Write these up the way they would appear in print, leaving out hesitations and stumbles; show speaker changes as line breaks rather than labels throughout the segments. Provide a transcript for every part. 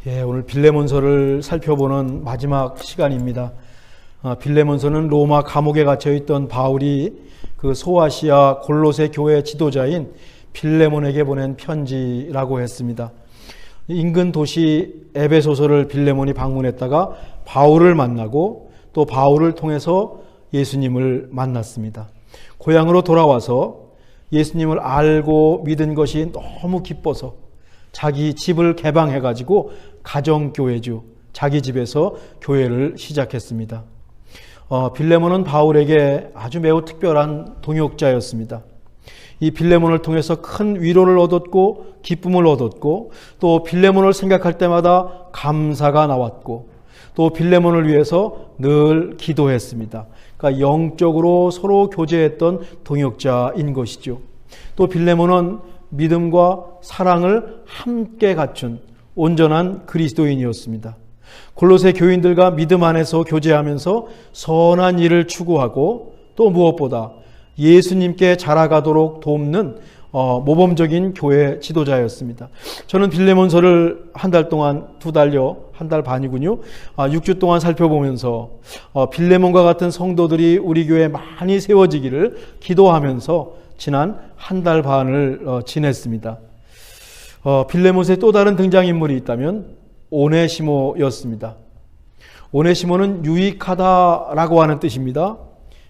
오늘 빌레몬서를 살펴보는 마지막 시간입니다. 빌레몬서는 로마 감옥에 갇혀 있던 바울이 그 소아시아 골로새 교회 지도자인 빌레몬에게 보낸 편지라고 했습니다. 인근 도시 에베소서를 빌레몬이 방문했다가 바울을 만나고 또 바울을 통해서 예수님을 만났습니다. 고향으로 돌아와서 예수님을 알고 믿은 것이 너무 기뻐서 자기 집을 개방해가지고 가정교회주, 자기 집에서 교회를 시작했습니다. 빌레몬은 바울에게 아주 매우 특별한 동역자였습니다. 이 빌레몬을 통해서 큰 위로를 얻었고 기쁨을 얻었고 또 빌레몬을 생각할 때마다 감사가 나왔고 또 빌레몬을 위해서 늘 기도했습니다. 그러니까 영적으로 서로 교제했던 동역자인 것이죠. 또 빌레몬은 믿음과 사랑을 함께 갖춘 온전한 그리스도인이었습니다. 골로새 교인들과 믿음 안에서 교제하면서 선한 일을 추구하고 또 무엇보다 예수님께 자라가도록 돕는 모범적인 교회 지도자였습니다. 저는 빌레몬서를 한 달 동안, 한 달 반이군요. 6주 동안 살펴보면서 빌레몬과 같은 성도들이 우리 교회에 많이 세워지기를 기도하면서 지난 한 달 반을 지냈습니다. 빌레몬서의 또 다른 등장인물이 있다면 오네시모였습니다. 오네시모는 유익하다라고 하는 뜻입니다.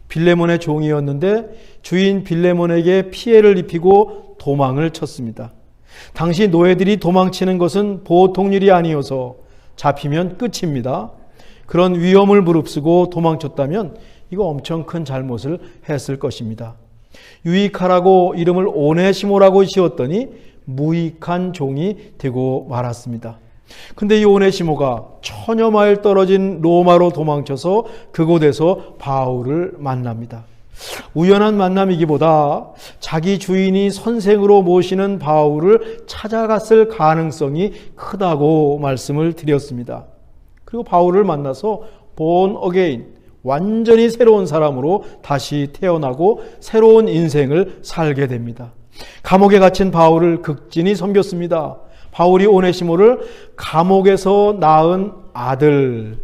빌레몬의 종이었는데 주인 빌레몬에게 피해를 입히고 도망을 쳤습니다. 당시 노예들이 도망치는 것은 보통 일이 아니어서 잡히면 끝입니다. 그런 위험을 무릅쓰고 도망쳤다면 이거 엄청 큰 잘못을 했을 것입니다. 유익하라고 이름을 오네시모라고 지었더니 무익한 종이 되고 말았습니다. 근데 이 오네시모가 천여 마일 떨어진 로마로 도망쳐서 그곳에서 바울을 만납니다. 우연한 만남이기보다 자기 주인이 선생으로 모시는 바울을 찾아갔을 가능성이 크다고 말씀을 드렸습니다. 그리고 바울을 만나서 born again, 완전히 새로운 사람으로 다시 태어나고 새로운 인생을 살게 됩니다. 감옥에 갇힌 바울을 극진히 섬겼습니다. 바울이 오네시모를 감옥에서 낳은 아들,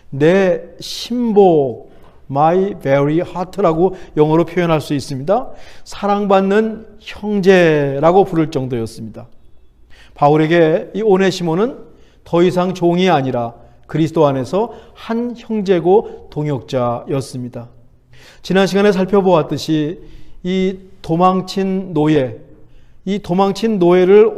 내 신복, my very heart라고 영어로 표현할 수 있습니다. 사랑받는 형제라고 부를 정도였습니다. 바울에게 이 오네시모는 더 이상 종이 아니라 그리스도 안에서 한 형제고 동역자였습니다. 지난 시간에 살펴보았듯이 이 도망친 노예, 이 도망친 노예를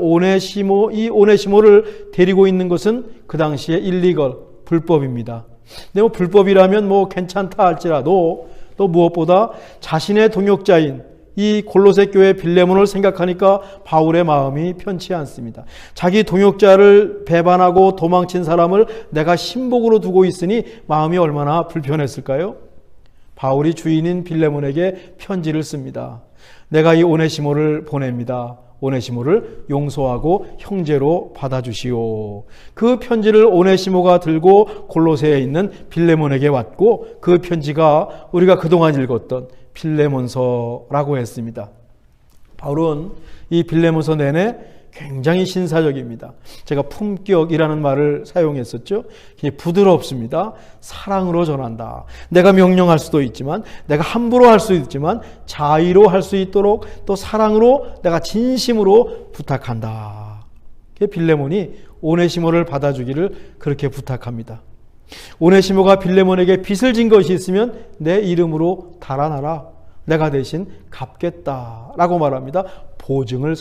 이 오네시모를 데리고 있는 것은 그 당시에 일리걸, 불법입니다. 근데 불법이라면 괜찮다 할지라도 또 무엇보다 자신의 동역자인 이 골로새 교회 빌레몬을 생각하니까 바울의 마음이 편치 않습니다. 자기 동역자를 배반하고 도망친 사람을 내가 신복으로 두고 있으니 마음이 얼마나 불편했을까요? 바울이 주인인 빌레몬에게 편지를 씁니다. 내가 이 오네시모를 보냅니다. 오네시모를 용서하고 형제로 받아주시오. 그 편지를 오네시모가 들고 골로새에 있는 빌레몬에게 왔고 그 편지가 우리가 그동안 읽었던 빌레몬서라고 했습니다. 바울은 이 빌레몬서 내내 굉장히 신사적입니다. 제가 품격이라는 말을 사용했었죠. 부드럽습니다. 사랑으로 전한다. 내가 명령할 수도 있지만, 내가 함부로 할 수도 있지만 자의로 할 수 있도록 또 사랑으로 내가 진심으로 부탁한다. 빌레몬이 오네시모를 받아주기를 그렇게 부탁합니다. 오네시모가 빌레몬에게 빚을 진 것이 있으면 내 이름으로 달아나라. 내가 대신 갚겠다라고 말합니다. 보증을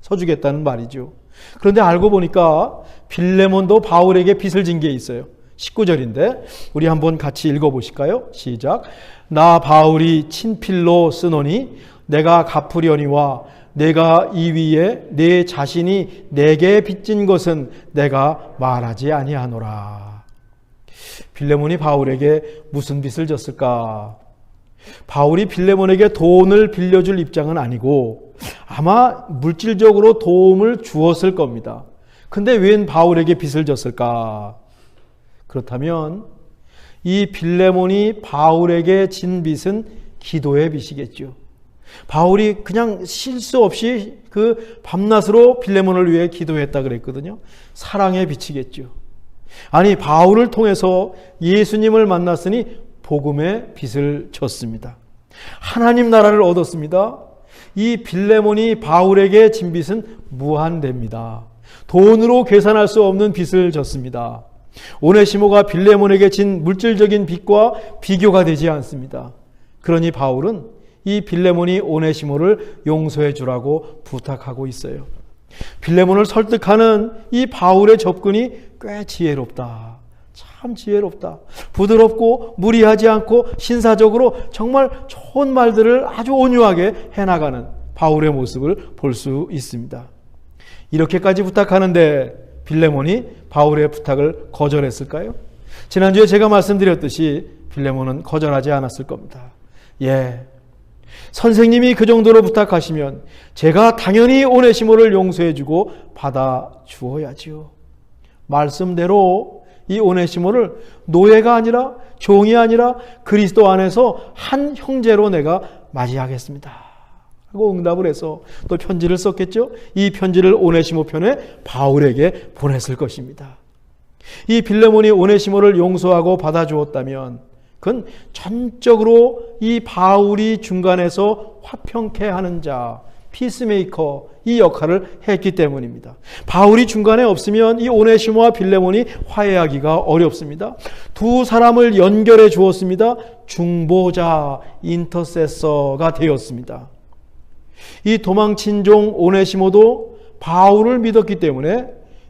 서주겠다는 말이죠. 그런데 알고 보니까 빌레몬도 바울에게 빚을 진 게 있어요. 19절인데 우리 한번 같이 읽어보실까요? 시작. 나 바울이 친필로 쓰노니 내가 갚으려니와 내가 이 위에 내 자신이 내게 빚진 것은 내가 말하지 아니하노라. 빌레몬이 바울에게 무슨 빚을 졌을까? 바울이 빌레몬에게 돈을 빌려줄 입장은 아니고 아마 물질적으로 도움을 주었을 겁니다. 근데 웬 바울에게 빚을 졌을까? 그렇다면 이 빌레몬이 바울에게 진 빚은 기도의 빚이겠죠. 바울이 그냥 실수 없이 그 밤낮으로 빌레몬을 위해 기도했다 그랬거든요. 사랑에 비치겠죠. 아니, 바울을 통해서 예수님을 만났으니 복음의 빛을 졌습니다. 하나님 나라를 얻었습니다. 이 빌레몬이 바울에게 진 빚은 무한대입니다. 돈으로 계산할 수 없는 빚을 졌습니다. 오네시모가 빌레몬에게 진 물질적인 빚과 비교가 되지 않습니다. 그러니 바울은 이 빌레몬이 오네시모를 용서해 주라고 부탁하고 있어요. 빌레몬을 설득하는 이 바울의 접근이 꽤 지혜롭다. 참 지혜롭다. 부드럽고 무리하지 않고 신사적으로 정말 좋은 말들을 아주 온유하게 해나가는 바울의 모습을 볼 수 있습니다. 이렇게까지 부탁하는데 빌레몬이 바울의 부탁을 거절했을까요? 지난주에 제가 말씀드렸듯이 빌레몬은 거절하지 않았을 겁니다. 선생님이 그 정도로 부탁하시면 제가 당연히 오네시모를 용서해주고 받아주어야지요. 말씀대로 이 오네시모를 노예가 아니라, 종이 아니라 그리스도 안에서 한 형제로 내가 맞이하겠습니다 하고 응답을 해서 또 편지를 썼겠죠. 이 편지를 오네시모 편에 바울에게 보냈을 것입니다. 이 빌레몬이 오네시모를 용서하고 받아주었다면 그건 전적으로 이 바울이 중간에서 화평케 하는 자, 피스메이커, 이 역할을 했기 때문입니다. 바울이 중간에 없으면 이 오네시모와 빌레몬이 화해하기가 어렵습니다. 두 사람을 연결해 주었습니다. 중보자, 인터세서가 되었습니다. 이 도망친 종 오네시모도 바울을 믿었기 때문에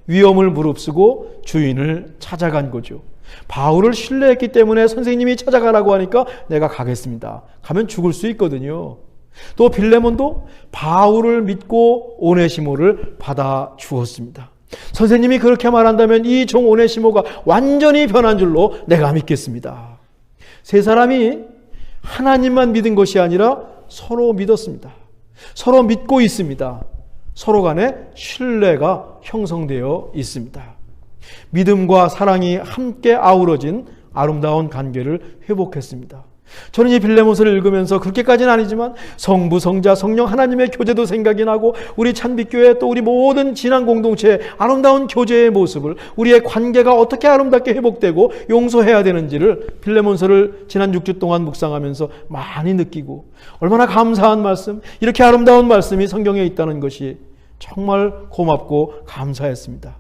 위험을 무릅쓰고 주인을 찾아간 거죠. 바울을 신뢰했기 때문에 선생님이 찾아가라고 하니까 내가 가겠습니다. 가면 죽을 수 있거든요. 또 빌레몬도 바울을 믿고 오네시모를 받아 주었습니다. 선생님이 그렇게 말한다면 이 종 오네시모가 완전히 변한 줄로 내가 믿겠습니다. 세 사람이 하나님만 믿은 것이 아니라 서로 믿었습니다. 서로 믿고 있습니다. 서로 간에 신뢰가 형성되어 있습니다. 믿음과 사랑이 함께 아우러진 아름다운 관계를 회복했습니다. 저는 이 빌레몬서를 읽으면서 그렇게까지는 아니지만 성부, 성자, 성령 하나님의 교제도 생각이 나고 우리 찬빛교회 또 우리 모든 진앙 공동체의 아름다운 교제의 모습을, 우리의 관계가 어떻게 아름답게 회복되고 용서해야 되는지를 빌레몬서를 지난 6주 동안 묵상하면서 많이 느끼고, 얼마나 감사한 말씀, 이렇게 아름다운 말씀이 성경에 있다는 것이 정말 고맙고 감사했습니다.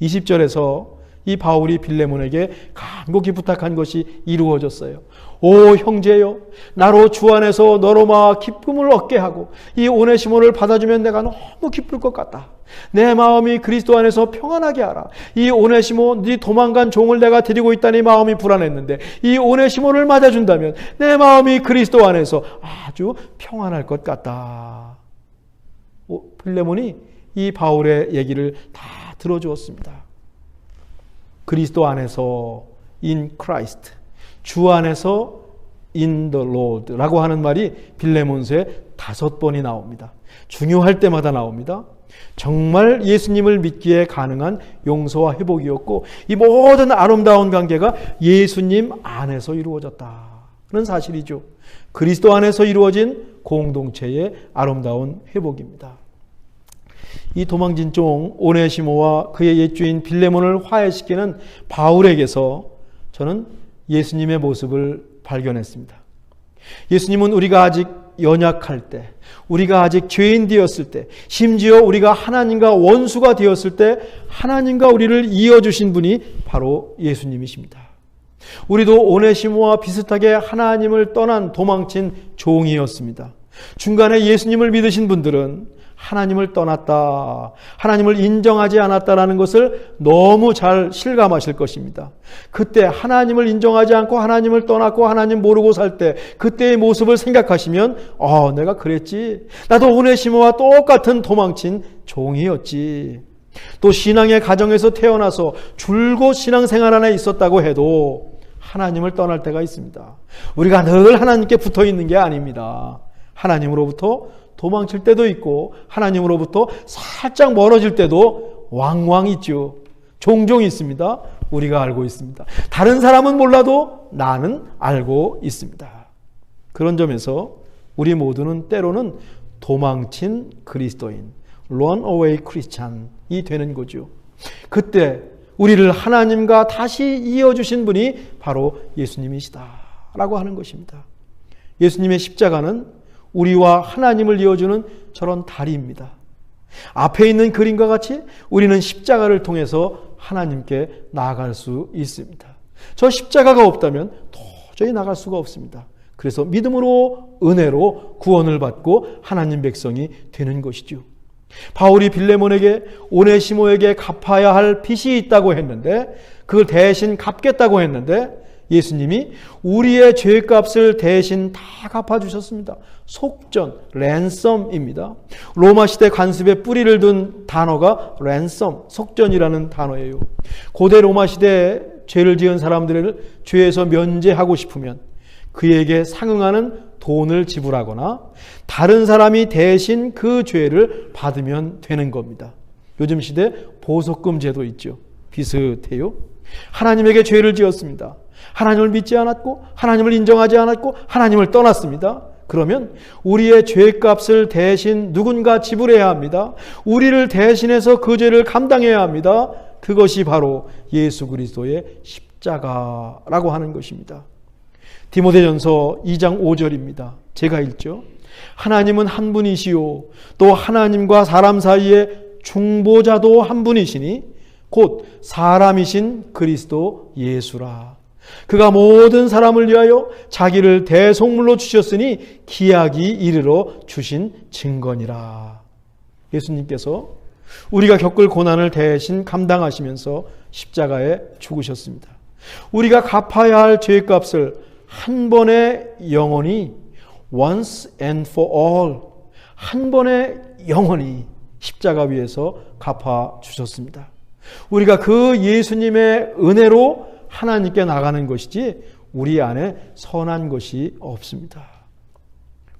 20절에서 이 바울이 빌레몬에게 간곡히 부탁한 것이 이루어졌어요. 오 형제여, 나로 주 안에서 너로 기쁨을 얻게 하고 이 오네시모를 받아주면 내가 너무 기쁠 것 같다. 내 마음이 그리스도 안에서 평안하게 하라. 이 오네시모, 네 도망간 종을 내가 데리고 있다니 마음이 불안했는데 이 오네시모를 맞아준다면 내 마음이 그리스도 안에서 아주 평안할 것 같다. 빌레몬이 이 바울의 얘기를 다 들어주었습니다. 그리스도 안에서 in Christ, 주 안에서 in the Lord라고 하는 말이 빌레몬서에 5번이 나옵니다. 중요할 때마다 나옵니다. 정말 예수님을 믿기에 가능한 용서와 회복이었고 이 모든 아름다운 관계가 예수님 안에서 이루어졌다는 사실이죠. 그리스도 안에서 이루어진 공동체의 아름다운 회복입니다. 이 도망진 종 오네시모와 그의 옛주인 빌레몬을 화해시키는 바울에게서 저는 예수님의 모습을 발견했습니다. 예수님은 우리가 아직 연약할 때, 우리가 아직 죄인 되었을 때, 심지어 우리가 하나님과 원수가 되었을 때 하나님과 우리를 이어주신 분이 바로 예수님이십니다. 우리도 오네시모와 비슷하게 하나님을 떠난 도망친 종이었습니다. 중간에 예수님을 믿으신 분들은 하나님을 떠났다, 하나님을 인정하지 않았다라는 것을 너무 잘 실감하실 것입니다. 그때 하나님을 인정하지 않고 하나님을 떠났고 하나님 모르고 살 때 그때의 모습을 생각하시면 내가 그랬지. 나도 오네시모와 똑같은 도망친 종이었지. 또 신앙의 가정에서 태어나서 줄곧 신앙생활 안에 있었다고 해도 하나님을 떠날 때가 있습니다. 우리가 늘 하나님께 붙어 있는 게 아닙니다. 하나님으로부터 도망칠 때도 있고 하나님으로부터 살짝 멀어질 때도 왕왕 있죠. 종종 있습니다. 우리가 알고 있습니다. 다른 사람은 몰라도 나는 알고 있습니다. 그런 점에서 우리 모두는 때로는 도망친 그리스도인, run away Christian이 되는 거죠. 그때 우리를 하나님과 다시 이어주신 분이 바로 예수님이시다라고 하는 것입니다. 예수님의 십자가는 우리와 하나님을 이어주는 저런 다리입니다. 앞에 있는 그림과 같이 우리는 십자가를 통해서 하나님께 나아갈 수 있습니다. 저 십자가가 없다면 도저히 나갈 수가 없습니다. 그래서 믿음으로 은혜로 구원을 받고 하나님 백성이 되는 것이죠. 바울이 빌레몬에게 오네시모에게 갚아야 할 빚이 있다고 했는데 그걸 대신 갚겠다고 했는데 예수님이 우리의 죄값을 대신 다 갚아주셨습니다. 속전, 랜섬입니다. 로마 시대 관습에 뿌리를 둔 단어가 랜섬, 속전이라는 단어예요. 고대 로마 시대에 죄를 지은 사람들을 죄에서 면제하고 싶으면 그에게 상응하는 돈을 지불하거나 다른 사람이 대신 그 죄를 받으면 되는 겁니다. 요즘 시대 보석금 제도 있죠. 비슷해요. 하나님에게 죄를 지었습니다. 하나님을 믿지 않았고 하나님을 인정하지 않았고 하나님을 떠났습니다. 그러면 우리의 죄값을 대신 누군가 지불해야 합니다. 우리를 대신해서 그 죄를 감당해야 합니다. 그것이 바로 예수 그리스도의 십자가라고 하는 것입니다. 디모데전서 2장 5절입니다. 제가 읽죠. 하나님은 한 분이시요 또 하나님과 사람 사이에 중보자도 한 분이시니 곧 사람이신 그리스도 예수라. 그가 모든 사람을 위하여 자기를 대속물로 주셨으니 기약이 이르러 주신 증거니라. 예수님께서 우리가 겪을 고난을 대신 감당하시면서 십자가에 죽으셨습니다. 우리가 갚아야 할 죄값을 한 번에 영원히 once and for all 한 번에 영원히 십자가 위에서 갚아 주셨습니다. 우리가 그 예수님의 은혜로 하나님께 나가는 것이지 우리 안에 선한 것이 없습니다.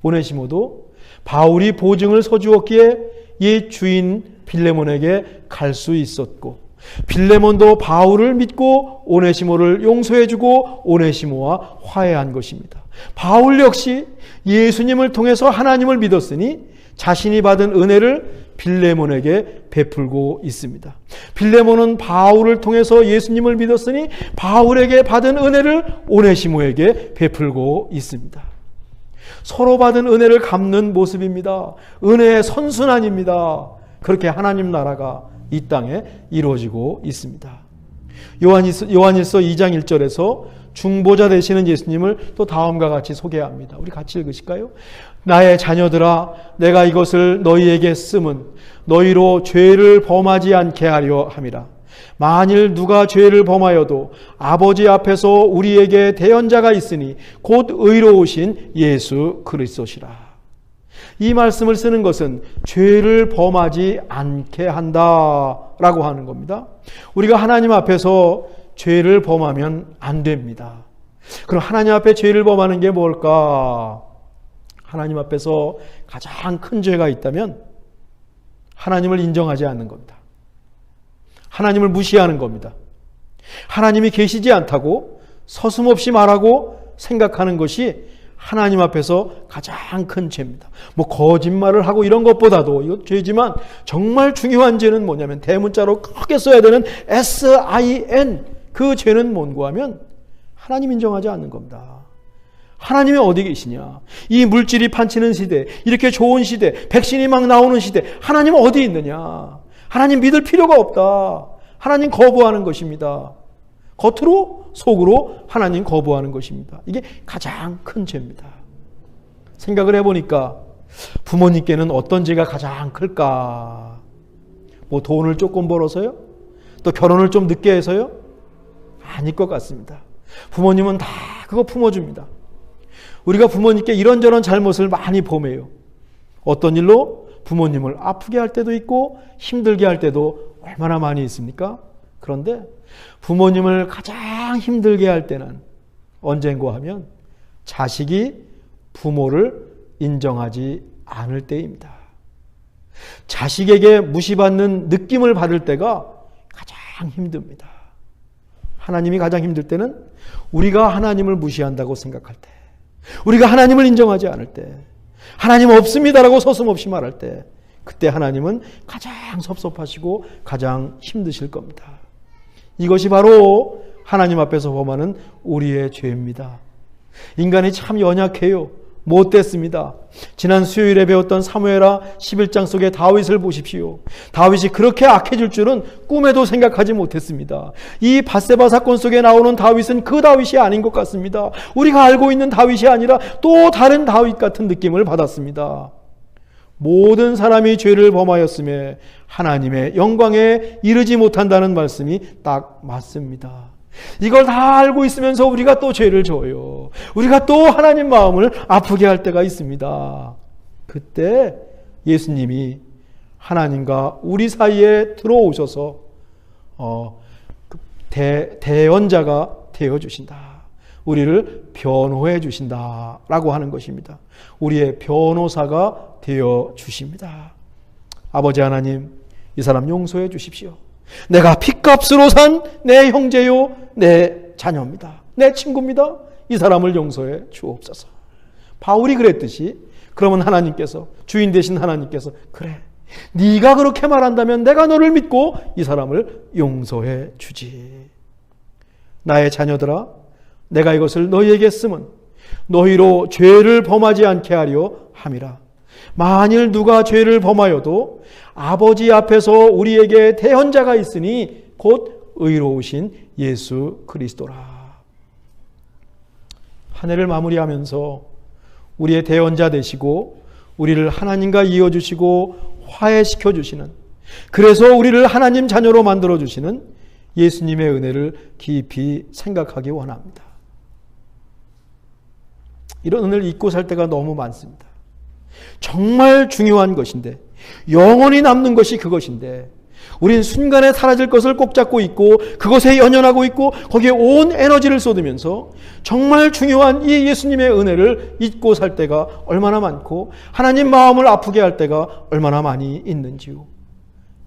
오네시모도 바울이 보증을 서주었기에 이 주인 빌레몬에게 갈 수 있었고 빌레몬도 바울을 믿고 오네시모를 용서해주고 오네시모와 화해한 것입니다. 바울 역시 예수님을 통해서 하나님을 믿었으니 자신이 받은 은혜를 빌레몬에게 베풀고 있습니다. 빌레몬은 바울을 통해서 예수님을 믿었으니 바울에게 받은 은혜를 오네시모에게 베풀고 있습니다. 서로 받은 은혜를 갚는 모습입니다. 은혜의 선순환입니다. 그렇게 하나님 나라가 이 땅에 이루어지고 있습니다. 요한일서 2장 1절에서 중보자 되시는 예수님을 또 다음과 같이 소개합니다. 우리 같이 읽으실까요? 나의 자녀들아 내가 이것을 너희에게 쓰면 너희로 죄를 범하지 않게 하려 함이라. 만일 누가 죄를 범하여도 아버지 앞에서 우리에게 대언자가 있으니 곧 의로우신 예수 그리스도시라. 이 말씀을 쓰는 것은 죄를 범하지 않게 한다라고 하는 겁니다. 우리가 하나님 앞에서 죄를 범하면 안 됩니다. 그럼 하나님 앞에 죄를 범하는 게 뭘까? 하나님 앞에서 가장 큰 죄가 있다면 하나님을 인정하지 않는 겁니다. 하나님을 무시하는 겁니다. 하나님이 계시지 않다고 서슴없이 말하고 생각하는 것이 하나님 앞에서 가장 큰 죄입니다. 뭐 거짓말을 하고 이런 것보다도 이거 죄지만 정말 중요한 죄는 뭐냐면 대문자로 크게 써야 되는 SIN 그 죄는 뭔고 하면 하나님 인정하지 않는 겁니다. 하나님이 어디 계시냐? 이 물질이 판치는 시대, 이렇게 좋은 시대, 백신이 막 나오는 시대, 하나님 어디 있느냐? 하나님 믿을 필요가 없다. 하나님 거부하는 것입니다. 겉으로 속으로 하나님 거부하는 것입니다. 이게 가장 큰 죄입니다. 생각을 해보니까 부모님께는 어떤 죄가 가장 클까? 뭐 돈을 조금 벌어서요? 또 결혼을 좀 늦게 해서요? 아닐 것 같습니다. 부모님은 다 그거 품어줍니다. 우리가 부모님께 이런저런 잘못을 많이 범해요. 어떤 일로? 부모님을 아프게 할 때도 있고 힘들게 할 때도 얼마나 많이 있습니까? 그런데 부모님을 가장 힘들게 할 때는 언젠가 하면 자식이 부모를 인정하지 않을 때입니다. 자식에게 무시받는 느낌을 받을 때가 가장 힘듭니다. 하나님이 가장 힘들 때는 우리가 하나님을 무시한다고 생각할 때, 우리가 하나님을 인정하지 않을 때, 하나님 없습니다라고 서슴없이 말할 때 그때 하나님은 가장 섭섭하시고 가장 힘드실 겁니다. 이것이 바로 하나님 앞에서 범하는 우리의 죄입니다. 인간이 참 연약해요. 못됐습니다. 지난 수요일에 배웠던 사무엘하 11장 속의 다윗을 보십시오. 다윗이 그렇게 악해질 줄은 꿈에도 생각하지 못했습니다. 이 밧세바 사건 속에 나오는 다윗은 그 다윗이 아닌 것 같습니다. 우리가 알고 있는 다윗이 아니라 또 다른 다윗 같은 느낌을 받았습니다. 모든 사람이 죄를 범하였음에 하나님의 영광에 이르지 못한다는 말씀이 딱 맞습니다. 이걸 다 알고 있으면서 우리가 또 죄를 져요. 우리가 또 하나님 마음을 아프게 할 때가 있습니다. 그때 예수님이 하나님과 우리 사이에 들어오셔서 대언자가 되어주신다. 우리를 변호해 주신다라고 하는 것입니다. 우리의 변호사가 되어주십니다. 아버지 하나님, 이 사람 용서해 주십시오. 내가 핏값으로 산 내 형제요, 내 자녀입니다. 내 친구입니다. 이 사람을 용서해 주옵소서. 바울이 그랬듯이 그러면 하나님께서, 주인 되신 하나님께서, 그래, 네가 그렇게 말한다면 내가 너를 믿고 이 사람을 용서해 주지. 나의 자녀들아, 내가 이것을 너희에게 쓰면 너희로 죄를 범하지 않게 하려 함이라. 만일 누가 죄를 범하여도 아버지 앞에서 우리에게 대언자가 있으니 곧 의로우신 예수 그리스도라. 한 해를 마무리하면서 우리의 대언자 되시고 우리를 하나님과 이어주시고 화해시켜 주시는, 그래서 우리를 하나님 자녀로 만들어 주시는 예수님의 은혜를 깊이 생각하기 원합니다. 이런 은혜를 잊고 살 때가 너무 많습니다. 정말 중요한 것인데, 영원히 남는 것이 그것인데 우린 순간에 사라질 것을 꼭 잡고 있고 그것에 연연하고 있고 거기에 온 에너지를 쏟으면서 정말 중요한 이 예수님의 은혜를 잊고 살 때가 얼마나 많고 하나님 마음을 아프게 할 때가 얼마나 많이 있는지요.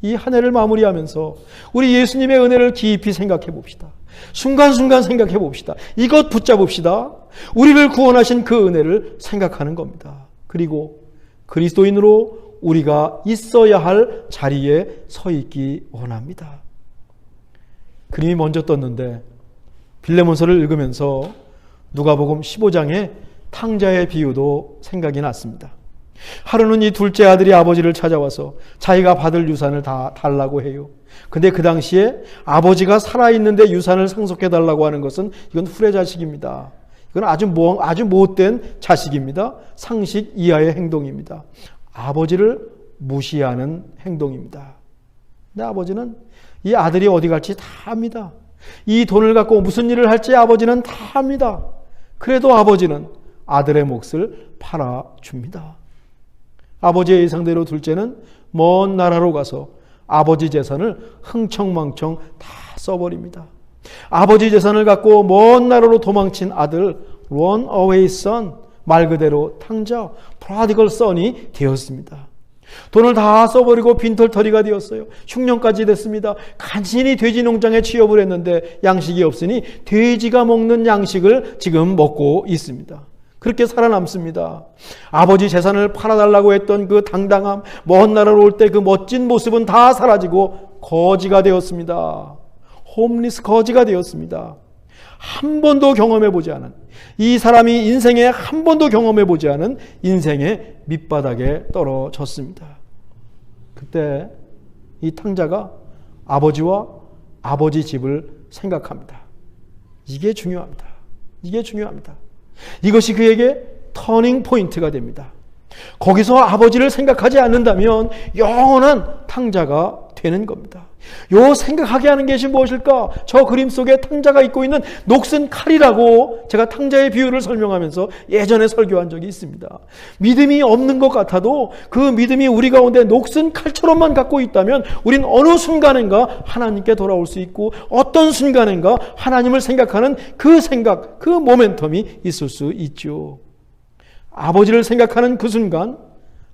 이 한 해를 마무리하면서 우리 예수님의 은혜를 깊이 생각해 봅시다. 순간순간 생각해 봅시다. 이것 붙잡읍시다. 우리를 구원하신 그 은혜를 생각하는 겁니다. 그리고 그리스도인으로 우리가 있어야 할 자리에 서 있기 원합니다. 그림이 먼저 떴는데 빌레몬서를 읽으면서 누가복음 15장의 탕자의 비유도 생각이 났습니다. 하루는 이 둘째 아들이 아버지를 찾아와서 자기가 받을 유산을 다 달라고 해요. 근데 그 당시에 아버지가 살아있는데 유산을 상속해달라고 하는 것은 이건 후레자식입니다. 이건 아주 못된 자식입니다. 상식 이하의 행동입니다. 아버지를 무시하는 행동입니다. 근데 아버지는 이 아들이 어디 갈지 다 압니다. 이 돈을 갖고 무슨 일을 할지 아버지는 다 압니다. 그래도 아버지는 아들의 몫을 팔아줍니다. 아버지의 예상대로 둘째는 먼 나라로 가서 아버지 재산을 흥청망청 다 써버립니다. 아버지 재산을 갖고 먼 나라로 도망친 아들, runaway son, 말 그대로 탕자, prodigal son이 되었습니다. 돈을 다 써버리고 빈털터리가 되었어요. 흉년까지 됐습니다. 간신히 돼지 농장에 취업을 했는데 양식이 없으니 돼지가 먹는 양식을 지금 먹고 있습니다. 그렇게 살아남습니다. 아버지 재산을 팔아달라고 했던 그 당당함, 먼 나라로 올 때 그 멋진 모습은 다 사라지고 거지가 되었습니다. 홈리스 거지가 되었습니다. 한 번도 경험해보지 않은, 이 사람이 인생에 한 번도 경험해보지 않은 인생의 밑바닥에 떨어졌습니다. 그때 이 탕자가 아버지와 아버지 집을 생각합니다. 이게 중요합니다. 이게 중요합니다. 이것이 그에게 터닝 포인트가 됩니다. 거기서 아버지를 생각하지 않는다면 영원한 탕자가 되는 겁니다. 요 생각하게 하는 것이 무엇일까? 저 그림 속에 탕자가 입고 있는 녹슨 칼이라고 제가 탕자의 비유를 설명하면서 예전에 설교한 적이 있습니다. 믿음이 없는 것 같아도 그 믿음이 우리 가운데 녹슨 칼처럼만 갖고 있다면 우린 어느 순간인가 하나님께 돌아올 수 있고 어떤 순간인가 하나님을 생각하는 그 생각, 그 모멘텀이 있을 수 있죠. 아버지를 생각하는 그 순간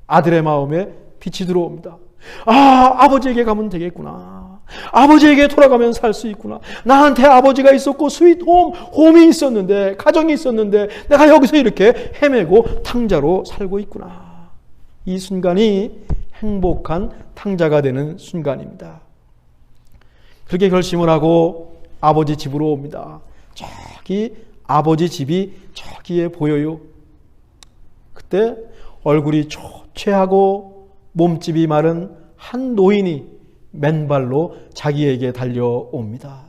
아들의 마음에 빛이 들어옵니다. 아, 아버지에게 가면 되겠구나. 아버지에게 돌아가면 살 수 있구나. 나한테 아버지가 있었고 홈이 있었는데, 가정이 있었는데 내가 여기서 이렇게 헤매고 탕자로 살고 있구나. 이 순간이 행복한 탕자가 되는 순간입니다. 그렇게 결심을 하고 아버지 집으로 옵니다. 저기 아버지 집이 저기에 보여요. 그때 얼굴이 초췌하고 몸집이 마른 한 노인이 맨발로 자기에게 달려옵니다.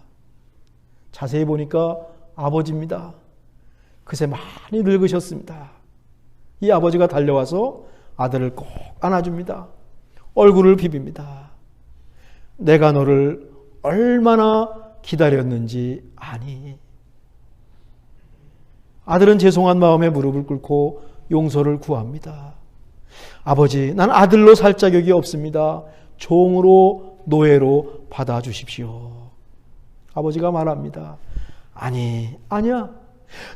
자세히 보니까 아버지입니다. 그새 많이 늙으셨습니다. 이 아버지가 달려와서 아들을 꼭 안아줍니다. 얼굴을 비빕니다. 내가 너를 얼마나 기다렸는지 아니. 아들은 죄송한 마음에 무릎을 꿇고 용서를 구합니다. 아버지, 난 아들로 살 자격이 없습니다. 종으로 노예로 받아주십시오. 아버지가 말합니다. 아니야.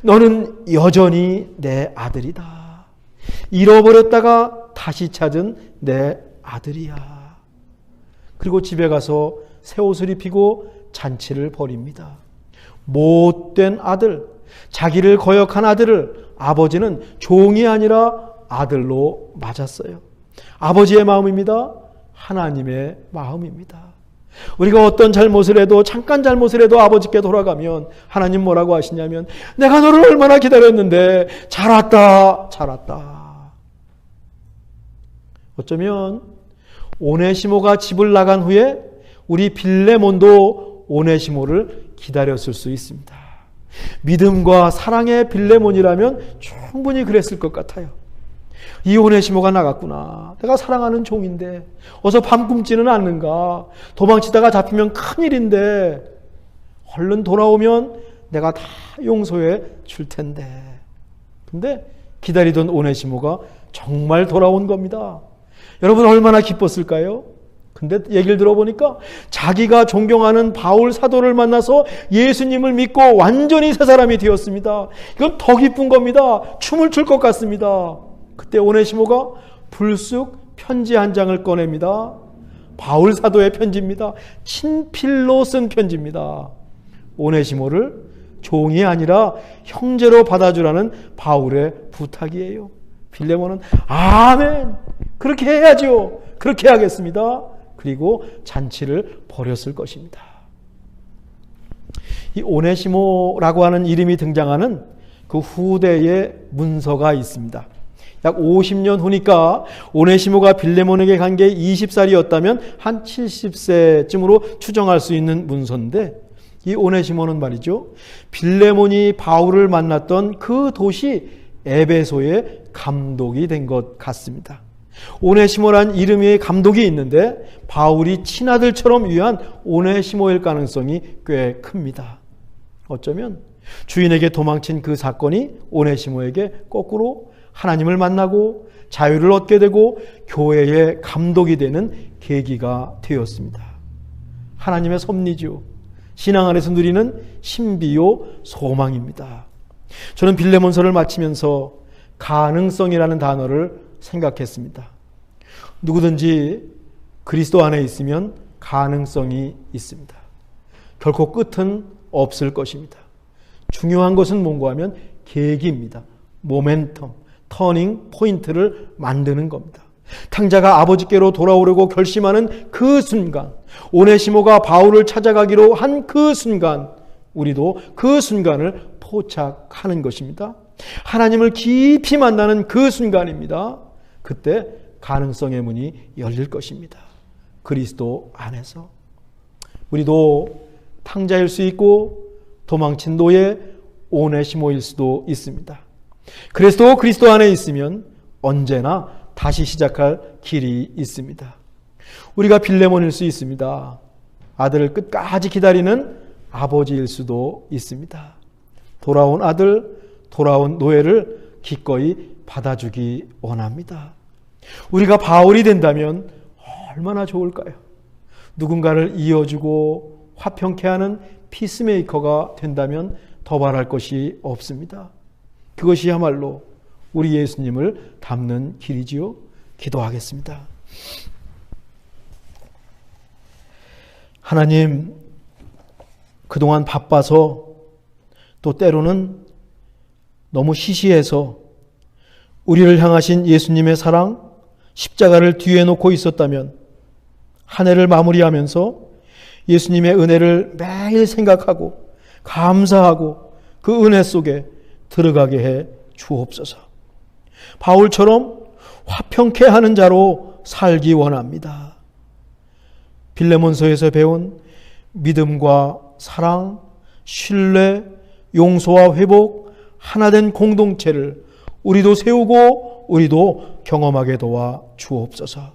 너는 여전히 내 아들이다. 잃어버렸다가 다시 찾은 내 아들이야. 그리고 집에 가서 새 옷을 입히고 잔치를 벌입니다. 못된 아들, 자기를 거역한 아들을 아버지는 종이 아니라 아들로 맞았어요. 아버지의 마음입니다. 하나님의 마음입니다. 우리가 어떤 잘못을 해도, 잠깐 잘못을 해도 아버지께 돌아가면 하나님 뭐라고 하시냐면, 내가 너를 얼마나 기다렸는데 잘 왔다. 어쩌면 오네시모가 집을 나간 후에 우리 빌레몬도 오네시모를 기다렸을 수 있습니다. 믿음과 사랑의 빌레몬이라면 충분히 그랬을 것 같아요. 이 오네시모가 나갔구나. 내가 사랑하는 종인데 어서 밤 굶지는 않는가. 도망치다가 잡히면 큰일인데 얼른 돌아오면 내가 다 용서해 줄 텐데. 근데 기다리던 오네시모가 정말 돌아온 겁니다. 여러분 얼마나 기뻤을까요? 근데 얘기를 들어보니까 자기가 존경하는 바울 사도를 만나서 예수님을 믿고 완전히 새 사람이 되었습니다. 이건 더 기쁜 겁니다. 춤을 출 것 같습니다. 그때 오네시모가 불쑥 편지 한 장을 꺼냅니다. 바울 사도의 편지입니다. 친필로 쓴 편지입니다. 오네시모를 종이 아니라 형제로 받아주라는 바울의 부탁이에요. 빌레몬은 아멘, 그렇게 해야죠. 그렇게 하겠습니다. 그리고 잔치를 벌였을 것입니다. 이 오네시모라고 하는 이름이 등장하는 그 후대의 문서가 있습니다. 약 50년 후니까 오네시모가 빌레몬에게 간 게 20살이었다면 한 70세쯤으로 추정할 수 있는 문서인데, 이 오네시모는 말이죠, 빌레몬이 바울을 만났던 그 도시 에베소의 감독이 된 것 같습니다. 오네시모란 이름의 감독이 있는데 바울이 친아들처럼 위한 오네시모일 가능성이 꽤 큽니다. 어쩌면 주인에게 도망친 그 사건이 오네시모에게 거꾸로 하나님을 만나고 자유를 얻게 되고 교회의 감독이 되는 계기가 되었습니다. 하나님의 섭리죠. 신앙 안에서 누리는 신비요 소망입니다. 저는 빌레몬서를 마치면서 가능성이라는 단어를 생각했습니다. 누구든지 그리스도 안에 있으면 가능성이 있습니다. 결코 끝은 없을 것입니다. 중요한 것은 뭔가 하면 계기입니다. 모멘텀, 터닝 포인트를 만드는 겁니다. 탕자가 아버지께로 돌아오려고 결심하는 그 순간, 오네시모가 바울을 찾아가기로 한 그 순간, 우리도 그 순간을 포착하는 것입니다. 하나님을 깊이 만나는 그 순간입니다. 그때 가능성의 문이 열릴 것입니다. 그리스도 안에서. 우리도 탕자일 수 있고 도망친 노예 오네시모일 수도 있습니다. 그래서 그리스도 안에 있으면 언제나 다시 시작할 길이 있습니다. 우리가 빌레몬일 수 있습니다. 아들을 끝까지 기다리는 아버지일 수도 있습니다. 돌아온 아들, 돌아온 노예를 기꺼이 받아주기 원합니다. 우리가 바울이 된다면 얼마나 좋을까요? 누군가를 이어주고 화평케 하는 피스메이커가 된다면 더 바랄 것이 없습니다. 그것이야말로 우리 예수님을 닮는 길이지요. 기도하겠습니다. 하나님, 그동안 바빠서 또 때로는 너무 시시해서 우리를 향하신 예수님의 사랑, 십자가를 뒤에 놓고 있었다면 한 해를 마무리하면서 예수님의 은혜를 매일 생각하고 감사하고 그 은혜 속에 들어가게 해 주옵소서. 바울처럼 화평케 하는 자로 살기 원합니다. 빌레몬서에서 배운 믿음과 사랑, 신뢰, 용서와 회복, 하나된 공동체를 우리도 세우고 우리도 경험하게 도와 주옵소서.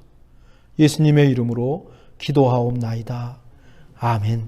예수님의 이름으로 기도하옵나이다. 아멘.